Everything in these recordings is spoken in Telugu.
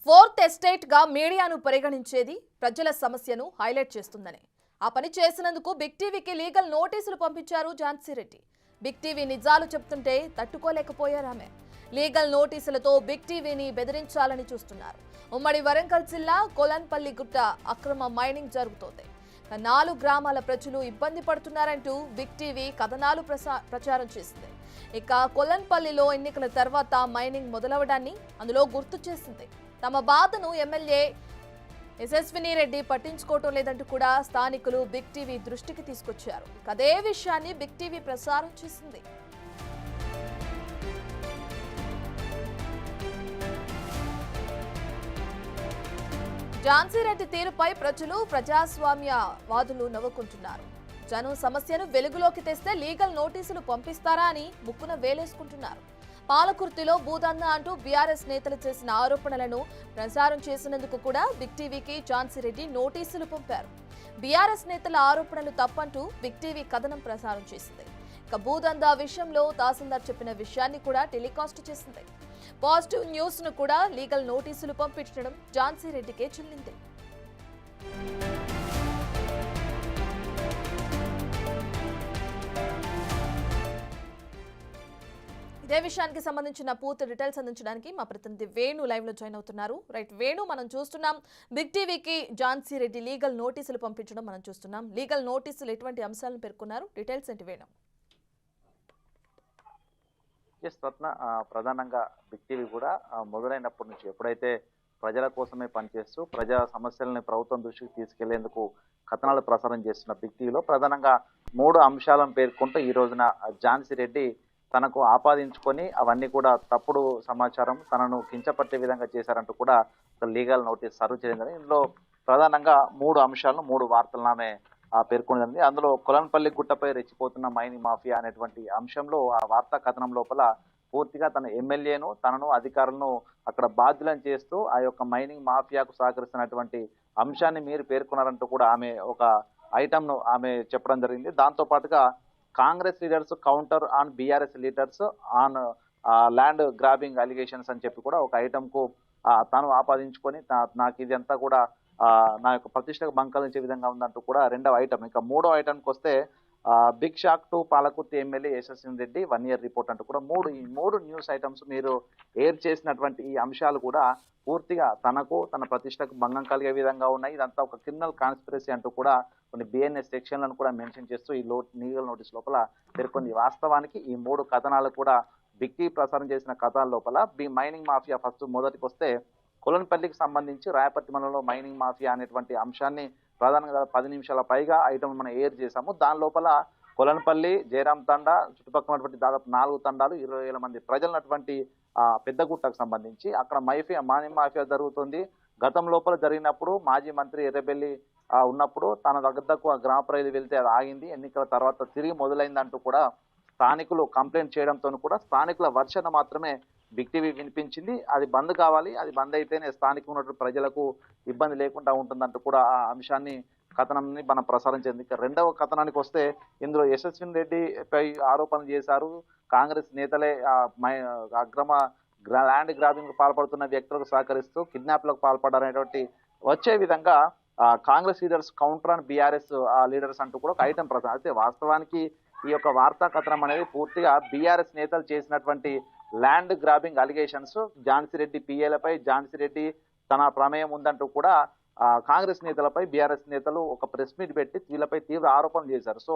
ఫోర్త్ ఎస్టేట్ గా మీడియాను పరిగణించేది ప్రజల సమస్యను హైలైట్ చేస్తుందని ఆ పని చేసినందుకు బిగ్ టీవీకి లీగల్ నోటీసులు పంపించారు ఝాన్సీ రెడ్డి. బిగ్ టీవీ నిజాలు చెప్తుంటే తట్టుకోలేకపోయారు ఆమె. లీగల్ నోటీసులతో బిగ్ టీవీని బెదిరించాలని చూస్తున్నారు. ఉమ్మడి వరంగల్ జిల్లా కొలన్పల్లి గుట్ట అక్రమ మైనింగ్ జరుగుతోంది. 4 గ్రామాల ప్రజలు ఇబ్బంది పడుతున్నారంటూ బిగ్ టీవీ కథనాలు ప్రచారం చేసింది. ఇక కొలన్పల్లిలో ఎన్నికల తర్వాత మైనింగ్ మొదలవడాన్ని అందులో గుర్తు చేసింది. తమ బాధను ఎమ్మెల్యే యశస్విని రెడ్డి పట్టించుకోవటం లేదంటూ కూడా స్థానికులు బిగ్ టీవీ దృష్టికి తీసుకొచ్చారు. అదే విషయాన్ని బిగ్ టీవీ ప్రసారం చేసింది. ఝాన్సీ రెడ్డి తీరుపై ప్రజలు ప్రజాస్వామ్యవాదులు నవ్వుకుంటున్నారు. జనం సమస్యను వెలుగులోకి తెస్తే లీగల్ నోటీసులు పంపిస్తారా అని ముక్కున వేలేసుకుంటున్నారు. పాలకుర్తిలో భూదందా అంటూ బీఆర్ఎస్ నేతలు చేసిన ఆరోపణలను ప్రసారం చేసినందుకు కూడా బిగ్ టీవీకి ఝాన్సీ రెడ్డి నోటీసులు పంపారు. బీఆర్ఎస్ నేతల ఆరోపణలు తప్పంటూ బిగ్ టీవీ కథనం ప్రసారం చేసింది. ఇక భూదందా విషయంలో తహసీల్దార్ చెప్పిన విషయాన్ని కూడా టెలికాస్ట్ చేసింది. పాజిటివ్ న్యూస్ ను కూడా లీగల్ నోటీసులు పంపించడం ఝాన్సీ రెడ్డికే చెల్లింది. ఇదే విషయానికి సంబంధించిన పూర్తి డీటెయిల్స్ అందించడానికి మా ప్రతినిధి వేణు లైవ్ లో జాయిన్ అవుతున్నారు. రైట్ వేణు, మనం చూస్తున్నాం బిగ్ టీవీకి ఝాన్సీ రెడ్డి లీగల్ నోటీసులు పంపించడం మనం చూస్తున్నాం. లీగల్ నోటీసులు ఎటువంటి అంశాలను పేర్కొన్నారు? డీటెయిల్స్ ఏంటి వేణు? ప్రధానంగా బిగ్ టీవీ కూడా మొదలైనప్పటి నుంచి ఎప్పుడైతే ప్రజల కోసమే పనిచేస్తూ ప్రజా సమస్యలని ప్రభుత్వం దృష్టికి తీసుకెళ్లేందుకు కథనాలు ప్రసారం చేస్తున్న బిగ్ టీవీలో ప్రధానంగా 3 అంశాలను పేర్కొంటూ ఈ రోజున ఝాన్సీ రెడ్డి తనకు ఆపాదించుకొని అవన్నీ కూడా తప్పుడు సమాచారం, తనను కించపట్టే విధంగా చేశారంటూ కూడా ఒక లీగల్ నోటీస్ సర్వ్ చేయడం. ఇందులో ప్రధానంగా 3 అంశాలను 3 వార్తలను ఆమె పేర్కొన్నది. అందులో కొలన్పల్లి గుట్టపై రెచ్చిపోతున్న మైనింగ్ మాఫియా అనేటువంటి అంశంలో ఆ వార్తా కథనం లోపల పూర్తిగా తన ఎమ్మెల్యేను, తనను, అధికారులను అక్కడ బాధ్యులను చేస్తూ ఆ యొక్క మైనింగ్ మాఫియాకు సహకరిస్తున్నటువంటి అంశాన్ని మీరు పేర్కొన్నారంటూ కూడా ఆమె ఒక ఐటమ్ను ఆమె చెప్పడం జరిగింది. దాంతో పాటుగా Congress leaders counter on BRS leaders on land grabbing allegations అని చెప్పి కూడా ఒక ఐటమ్ కు తాను ఆపాదించుకొని నాకు ఇది అంతా కూడా నా యొక్క ప్రతిష్టకు బంకలించే విధంగా ఉందంటూ కూడా 2వ ఐటమ్. ఇంకా 3వ ఐటమ్కి వస్తే big shock to Palakurthi MLA Yashaswini Reddy 1 year report అంటూ కూడా ఈ మూడు న్యూస్ ఐటమ్స్ మీరు ఎయిర్ చేసినటువంటి ఈ అంశాలు కూడా పూర్తిగా తనకు, తన ప్రతిష్టకు భంగం కలిగే విధంగా ఉన్నాయి. ఇదంతా ఒక క్రిమినల్ కాన్స్పిరసీ అంటూ కూడా కొన్ని బిఎన్ఎస్ సెక్షన్లను కూడా మెన్షన్ చేస్తూ ఈ లీగల్ నోటీస్ లోపల పేర్కొంది. వాస్తవానికి ఈ 3 కథనాలు కూడా బిగ్ టీవీ ప్రసారం చేసిన కథనాల లోపల మైనింగ్ మాఫియా ఫస్ట్ మొదటికి వస్తే కొలన్పల్లికి సంబంధించి రాయపర్తి మండలంలో మైనింగ్ మాఫియా అనేటువంటి అంశాన్ని ప్రధానంగా 10 నిమిషాల పైగా ఐటమ్ మనం ఎయిర్ చేశాము. దాని లోపల కొలన్పల్లి, జయరాం తండా, చుట్టుపక్కల ఉన్నటువంటి దాదాపు 4 తండాలు, 20,000 మంది ప్రజలున్నటువంటి పెద్దగుట్టకు సంబంధించి అక్కడ మైనింగ్ మాఫియా జరుగుతుంది. గతం లోపల జరిగినప్పుడు మాజీ మంత్రి ఎర్రబెల్లి ఉన్నప్పుడు తన దగ్గరకు ఆ గ్రామ ప్రజలు వెళ్తే అది ఆగింది. ఎన్నికల తర్వాత తిరిగి మొదలైందంటూ కూడా స్థానికులు కంప్లైంట్ చేయడంతో కూడా స్థానికుల వర్షన మాత్రమే బిగ్ టీవీ వినిపించింది. అది బంద్ కావాలి, అది బంద్ అయితేనే స్థానికంగా ఉన్నటువంటి ప్రజలకు ఇబ్బంది లేకుండా ఉంటుందంటూ కూడా ఆ అంశాన్ని కథనాన్ని మనం ప్రసారం చేసింది. 2వ కథనానికి వస్తే ఇందులో యశస్విని రెడ్డిపై ఆరోపణలు చేశారు. కాంగ్రెస్ నేతలే అక్రమ ల్యాండ్ గ్రాబింగ్ పాల్పడుతున్న వ్యక్తులకు సహకరిస్తూ కిడ్నాప్లకు పాల్పడారనేటువంటి వచ్చే విధంగా Congress leaders counter on BRS leaders అంటూ కూడా ఒక ఐటమ్ ప్రసారం. అయితే వాస్తవానికి ఈ యొక్క వార్తా కథనం అనేది పూర్తిగా బీఆర్ఎస్ నేతలు చేసినటువంటి land grabbing allegations, Jhansi Reddy పిఏలపై ఝాన్సీ రెడ్డి తన ప్రమేయం ఉందంటూ కూడా కాంగ్రెస్ నేతలపై బీఆర్ఎస్ నేతలు ఒక ప్రెస్ మీట్ పెట్టి వీళ్ళపై తీవ్ర ఆరోపణలు చేశారు. సో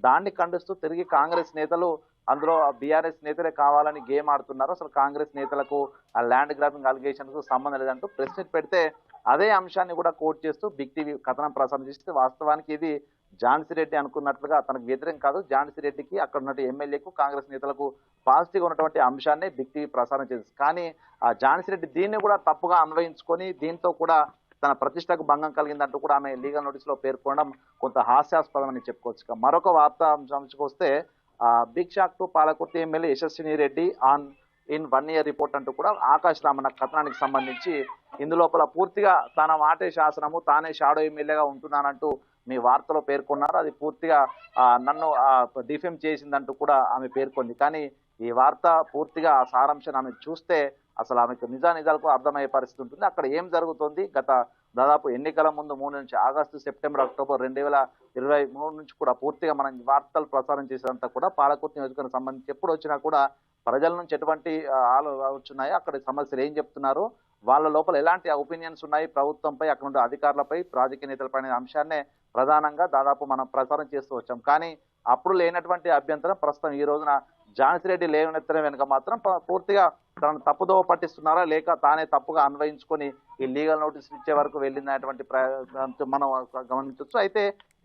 దాన్ని ఖండిస్తూ తిరిగి కాంగ్రెస్ నేతలు అందులో బీఆర్ఎస్ నేతలే కావాలని గేమ్ ఆడుతున్నారు, అసలు కాంగ్రెస్ నేతలకు ఆ ల్యాండ్ గ్రాబింగ్ అలిగేషన్స్ సంబంధం లేదంటూ ప్రెస్ మీట్ పెడితే అదే అంశాన్ని కూడా కోట్ చేస్తూ బిగ్ టీవీ కథనం ప్రసారం చేస్తే వాస్తవానికి ఇది ఝాన్సీ రెడ్డి అనుకున్నట్లుగా తనకు వ్యతిరేకం కాదు. ఝాన్సీ రెడ్డికి అక్కడ ఉన్న ఎమ్మెల్యేకు, కాంగ్రెస్ నేతలకు పాజిటివ్గా ఉన్నటువంటి అంశాన్ని బిగ్ టీవీ ప్రసారం చేస్తుంది. కానీ ఆ ఝాన్సీ రెడ్డి దీన్ని కూడా తప్పుగా అన్వయించుకొని దీంతో కూడా తన ప్రతిష్టకు భంగం కలిగిందంటూ కూడా ఆమె లీగల్ నోటీసులో పేర్కొనడం కొంత హాస్యాస్పదం అని చెప్పుకోవచ్చు. మరొక వార్తా అంశానికి వస్తే big shock to Palakurthi MLA Yashaswini Reddy in 1 year report అంటూ కూడా ఆకాశ్ రామన్న కథనానికి సంబంధించి ఇందులోపల పూర్తిగా తన మాటే శాసనము, తానే షాడో ఎమ్మెల్యేగా ఉంటున్నానంటూ మీ వార్తలో పేర్కొన్నారు. అది పూర్తిగా నన్ను డిఫేమ్ చేసిందంటూ కూడా ఆమె పేర్కొంది. కానీ ఈ వార్త పూర్తిగా సారాంశాన్ని ఆమె చూస్తే అసలు ఆమెకు నిజానిజాలకు అర్థమయ్యే పరిస్థితి ఉంటుంది. అక్కడ ఏం జరుగుతుంది, గత దాదాపు ఎన్నికల ముందు 3 నుంచి ఆగస్టు, సెప్టెంబర్, అక్టోబర్ 2023 నుంచి కూడా పూర్తిగా మనం వార్తలు ప్రసారం చేసేదంతా కూడా పాలకుర్తి నియోజకవర్గం సంబంధించి ఎప్పుడు వచ్చినా కూడా ప్రజల నుంచి ఎటువంటి ఆలోచనాయో, అక్కడ సమస్యలు ఏం చెప్తున్నారు, వాళ్ళ లోపల ఎలాంటి ఒపీనియన్స్ ఉన్నాయి ప్రభుత్వంపై, అక్కడ ఉండే అధికారులపై, రాజకీయ నేతలపై అనే అంశాన్నే ప్రధానంగా దాదాపు మనం ప్రసారం చేస్తూ వచ్చాం. కానీ అప్పుడు లేనటువంటి అభ్యంతరం ప్రస్తుతం ఈ రోజున ఝాన్సీ రెడ్డి లేవనెత్తడం వెనుక మాత్రం పూర్తిగా తనను తప్పుదోవ పట్టిస్తున్నారా, లేక తానే తప్పుగా అన్వయించుకొని ఈ లీగల్ నోటీసులు ఇచ్చే వరకు వెళ్ళినటువంటి మనం గమనించవచ్చు. అయితే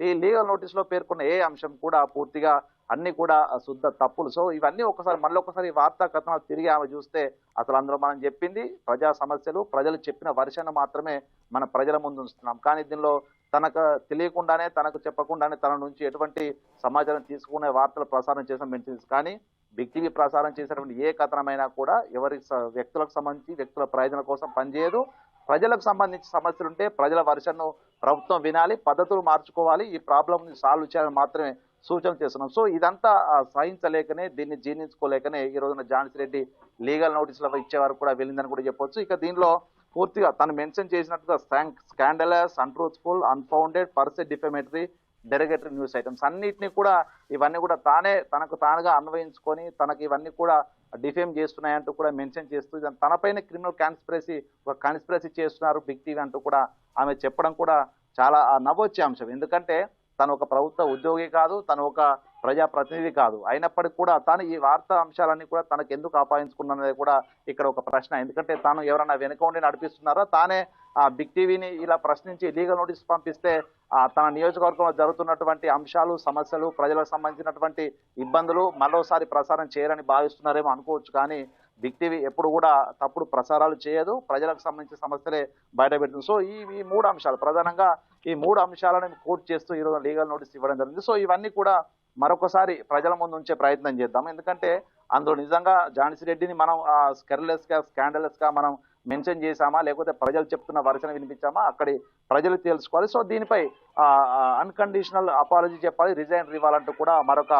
ఈ లీగల్ నోటీసులో పేర్కొన్న ఏ అంశం కూడా పూర్తిగా అన్ని కూడా శుద్ధ తప్పులు. సో ఇవన్నీ మళ్ళీ ఒకసారి వార్తా కథనాలు తిరిగి ఆమె చూస్తే అసలు అందులో మనం చెప్పింది ప్రజా సమస్యలు, ప్రజలు చెప్పిన వర్షను మాత్రమే మన ప్రజల ముందు ఉంచుతున్నాం. కానీ దీనిలో తనకు తెలియకుండానే, తనకు చెప్పకుండానే తన నుంచి ఎటువంటి సమాచారం తీసుకునే వార్తలు ప్రసారం చేసిన మెన్షన్స్. కానీ బిగ్ టీవీ ప్రసారం చేసినటువంటి ఏ కథనమైనా కూడా వ్యక్తులకు సంబంధించి వ్యక్తుల ప్రయోజనం కోసం పనిచేయదు. ప్రజలకు సంబంధించి సమస్యలు ఉంటే ప్రజల వర్షన్ను ప్రభుత్వం వినాలి, పద్ధతులు మార్చుకోవాలి, ఈ ప్రాబ్లమ్ని సాల్వ్ చేయాలని మాత్రమే సూచన చేస్తున్నాం. సో ఇదంతా సహించలేకనే, దీన్ని జీర్ణించుకోలేకనే ఈ రోజున ఝాన్సీ రెడ్డి లీగల్ నోటీసులు ఇచ్చే వరకు కూడా వెళ్ళిందని కూడా చెప్పొచ్చు. ఇక దీనిలో పూర్తిగా తను మెన్షన్ చేసినట్టుగా scandalous, untruthful, unfounded, per se defamatory, derogatory news items అన్నిటినీ కూడా ఇవన్నీ కూడా తనకు తానుగా అన్వయించుకొని తనకి ఇవన్నీ కూడా డిఫేమ్ చేస్తున్నాయంటూ కూడా మెన్షన్ చేస్తూ తనపైన క్రిమినల్ కాన్స్పిరసీ చేస్తున్నారు బిగ్ టీవీ అంటూ కూడా ఆమె చెప్పడం కూడా చాలా నవ్వొచ్చే అంశం. ఎందుకంటే తను ఒక ప్రభుత్వ ఉద్యోగి కాదు, తను ఒక ప్రజాప్రతినిధి కాదు. అయినప్పటికీ కూడా తాను ఈ వార్తా అంశాలన్నీ కూడా తనకు ఎందుకు ఆపాదించుకున్నది కూడా ఇక్కడ ఒక ప్రశ్న. ఎందుకంటే తాను ఎవరైనా వెనుక ఉండి నడిపిస్తున్నారో, తానే బిగ్ టీవీని ఇలా ప్రశ్నించి లీగల్ నోటీస్ పంపిస్తే తన నియోజకవర్గంలో జరుగుతున్నటువంటి అంశాలు, సమస్యలు, ప్రజలకు సంబంధించినటువంటి ఇబ్బందులు మరోసారి ప్రసారం చేయరని భావిస్తున్నారేమో అనుకోవచ్చు. కానీ బిగ్ టీవీ ఎప్పుడు కూడా తప్పుడు ప్రసారాలు చేయదు, ప్రజలకు సంబంధించిన సమస్యలే బయటపెడుతుంది. సో ఈ 3 అంశాలు ప్రధానంగా ఈ 3 అంశాలను కోట్ చేస్తూ ఈరోజు లీగల్ నోటీస్ ఇవ్వడం జరిగింది. సో ఇవన్నీ కూడా మరొకసారి ప్రజల ముందు ఉంచే ప్రయత్నం చేద్దాం. ఎందుకంటే అందులో నిజంగా ఝాన్సీ రెడ్డిని మనం స్కాండలస్ గా మనం మెన్షన్ చేశామా, లేకపోతే ప్రజలు చెప్తున్న వర్షన వినిపించామా, అక్కడి ప్రజలు తెలుసుకోవాలి. సో దీనిపై అన్కండిషనల్ అపాలజీ చెప్పాలి, రిజైన్ ఇవ్వాలంటూ కూడా మరొక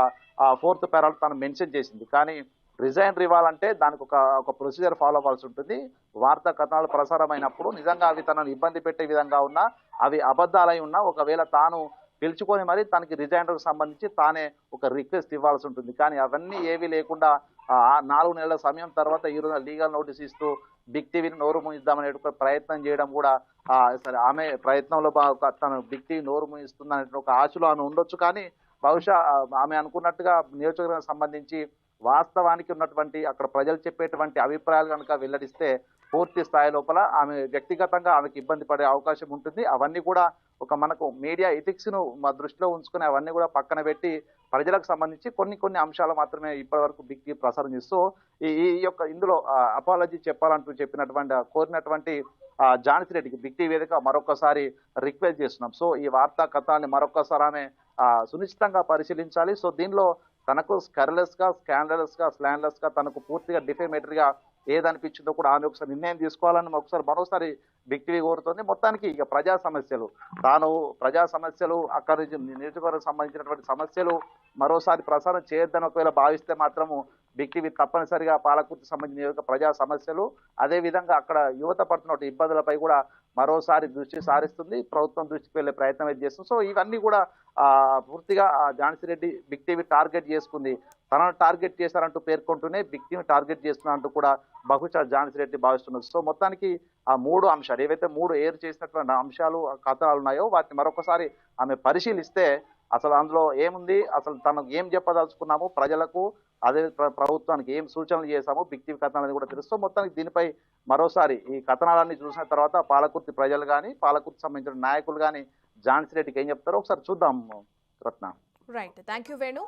4th పారాలో తను మెన్షన్ చేసింది. కానీ రిజైన్ ఇవ్వాలంటే దానికి ఒక ప్రొసీజర్ ఫాలో అవ్వాల్సి ఉంటుంది. వార్తా కథనాలు ప్రసారమైనప్పుడు నిజంగా అవి తనను ఇబ్బంది పెట్టే విధంగా ఉన్నా, అవి అబద్ధాలై ఉన్నా, ఒకవేళ తాను పిలుచుకొని మరి తనకి రిజైనర్కి సంబంధించి తానే ఒక రిక్వెస్ట్ ఇవ్వాల్సి ఉంటుంది. కానీ అవన్నీ ఏవి లేకుండా 4 నెలల సమయం తర్వాత ఈరోజు లీగల్ నోటీస్ ఇస్తూ బిగ్ టీవీని నోరు మూయిద్దామనే ప్రయత్నం చేయడం కూడా సరే, ఆమె ప్రయత్నంలో తను బిగ్ టీవీ నోరు మూయిస్తుందనే ఒక ఆశలో ఆమె ఉండొచ్చు. కానీ బహుశా ఆమె అనుకున్నట్టుగా నియోజకవర్గానికి సంబంధించి వాస్తవానికి ఉన్నటువంటి అక్కడ ప్రజలు చెప్పేటువంటి అభిప్రాయాలు కనుక వెల్లడిస్తే పూర్తి స్థాయి లోపల ఆమె వ్యక్తిగతంగా ఆమెకు ఇబ్బంది పడే అవకాశం ఉంటుంది. అవన్నీ కూడా మనకు మీడియా ఎథిక్స్ ను దృష్టిలో ఉంచుకుని అవన్నీ కూడా పక్కన పెట్టి ప్రజలకు సంబంధించి కొన్ని అంశాలు మాత్రమే ఇప్పటి వరకు బిగ్ టీవీ ప్రసారం చేస్తూ ఇందులో అపాలజీ చెప్పాలంటూ కోరినటువంటి ఝాన్సీ రెడ్డికి బిగ్ టీవీ వేదిక మరొకసారి రిక్వెస్ట్ చేస్తున్నాం. సో ఈ వార్తా కథనాన్ని మరొకసారి ఆమె సునిశ్చితంగా పరిశీలించాలి. సో దీనిలో తనకు స్కాండలస్ గా తనకు పూర్తిగా డిఫేమేటరీగా ఏదనిపించిందో కూడా ఆమె ఒకసారి నిర్ణయం తీసుకోవాలని మరోసారి బిగ్ టీవీ కోరుతుంది. మొత్తానికి ఇక ప్రజా సమస్యలు అక్కడి నుంచి నియోజకవర్గం సంబంధించినటువంటి సమస్యలు మరోసారి ప్రసారం చేయొద్దని ఒకవేళ భావిస్తే మాత్రము బిగ్ టీవీ తప్పనిసరిగా పాలకుర్తి సంబంధించిన ప్రజా సమస్యలు, అదేవిధంగా అక్కడ యువత పడుతున్న ఇబ్బందులపై కూడా మరోసారి దృష్టి సారిస్తుంది, ప్రభుత్వం దృష్టికి వెళ్లే ప్రయత్నం అయితే చేస్తుంది. సో ఇవన్నీ కూడా పూర్తిగా Jhansi Reddy big TV target చేసుకుంది. తనను టార్గెట్ చేశారంటూ పేర్కొంటూనే బిగ్ టీవీ టార్గెట్ చేస్తున్నా కూడా బహుశా ఝాన్సీ రెడ్డి భావిస్తున్నారు. సో మొత్తానికి ఆ 3 అంశాలు ఏవైతే 3 ఏర్ చేసినటువంటి అంశాలు, కథనాలు ఉన్నాయో వాటిని మరొకసారి ఆమె పరిశీలిస్తే అసలు అందులో ఏముంది, అసలు తనకు ఏం చెప్పదలుచుకున్నాము, ప్రజలకు అదే ప్రభుత్వానికి ఏం సూచనలు చేశాము, బిగ్ టీవీ కథనాలని కూడా తెలుస్తూ మొత్తానికి దీనిపై మరోసారి ఈ కథనాలన్నీ చూసిన తర్వాత పాలకుర్తి ప్రజలు కానీ, పాలకుర్తి సంబంధించిన నాయకులు కానీ ఝాన్సీ రెడ్డికి ఏం చెప్తారో ఒకసారి చూద్దాం Ratna. Right, thank you Venu.